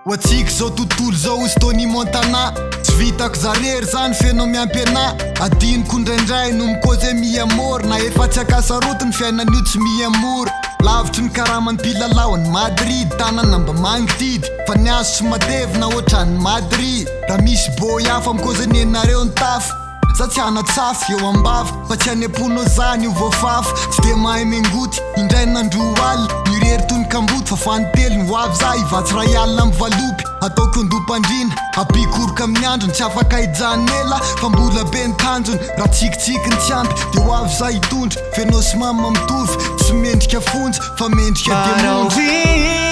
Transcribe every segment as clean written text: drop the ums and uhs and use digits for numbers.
Hoatsika zao tontolo zao izy Tony Montana tsy vitako zarery zany fenao miampy ana adiniko indraindray no mikozy miamora na efa tsy akasaroty ny fiainan'io tsy miamora lavitry ny karamany mpilalao Madrid tanana mba magnitidy fa ny azo tsy matevina ohatrany Madrid raha misy boy hafa mikozy nenareo ny tafo za tsy hanatsafy eo ambava fa tsy haneponao zany io voafafy tsy de mahay mengoty indray nandro aly mirery toy ny kamboty fa fanitelo ny hoavy za ivatsy ray alina amy valopy ataoko andom-pandrina apikoroka amin'ny androny tsy afaka hijanela fa mbola be ny tanjony raha tsikitsiky ny tsy ampy de hoavy za hitondra fenao sy mama mitovy tsy mendrika fonjy fa mendrika demonjy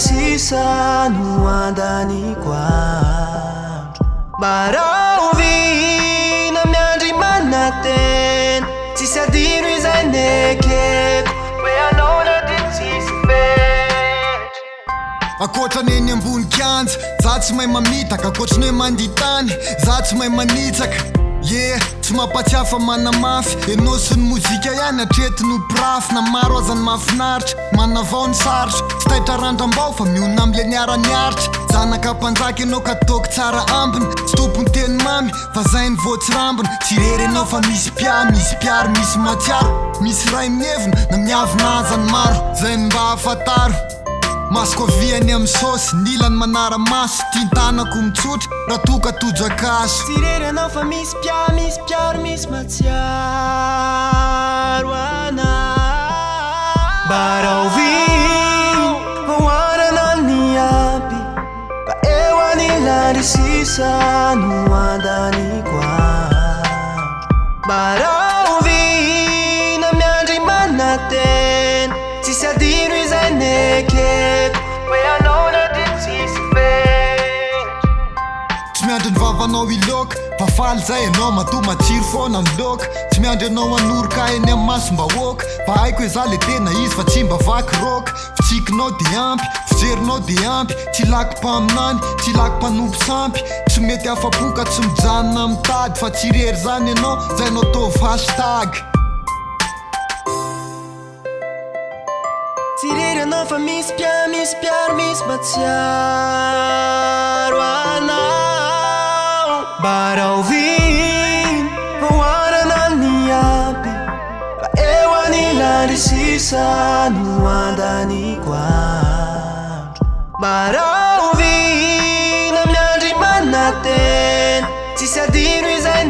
sisa no andaniko andro barao vina miandry manatena tsisy adino izay nekeko hoe anao na de tsisy fetry akoatrany eny ambony kianja za tsy mahay mamitaka akoatrany hoe manditany za tsy mahay manitsaka tsy mampatsiafa manamafy enao sy ny mozika ihany atrety no pirafy na maro azany mahafinaritra manavao ny sarotra tsy taitra randram-bao fa miona amle niara-niaritra zanaka mpanjaka enao ka taoko tsara ambiny tsy tompony teny mamy fa zay ny voatsy rambiny tsy rery enao fa misy piary misy matsiaro misy ray mievina na miavina azany maro zay ny mba afataro masoko aviany amy sosy nilany manara-maso tiantanako mitsotra raha toka tojo-akaso tsy rery anao fa misy piaro misy matsiaro ana barao viny voarana ny ampy ka eo anilary sisa no andaniko andro barao vina miandry manatena tsisy adino izay nekeko hoe anao na de tsisy fetry tsy miandry ny vavanao iloka fa faly zay anao mato matsiro foana ny loka tsy miandry anao anoroka eny amy masom-bahoaka fa haiko hoe za le tena izy fa tsy mba vaky roka fitsikinao de ampy fijerinao de ampy tsy lako mpaminany tsy lako mpanompo sampy tsy mety afapoka tsy mijanona mitady fa tsy rery zany anao zay anao tovy hashtag tsy rery anao fa misy piaro misy matsiaro anao barao viny voarana ny ampy ka eo anilary sisa no andaniko andro barao vina miandry manatena tsisy adino izay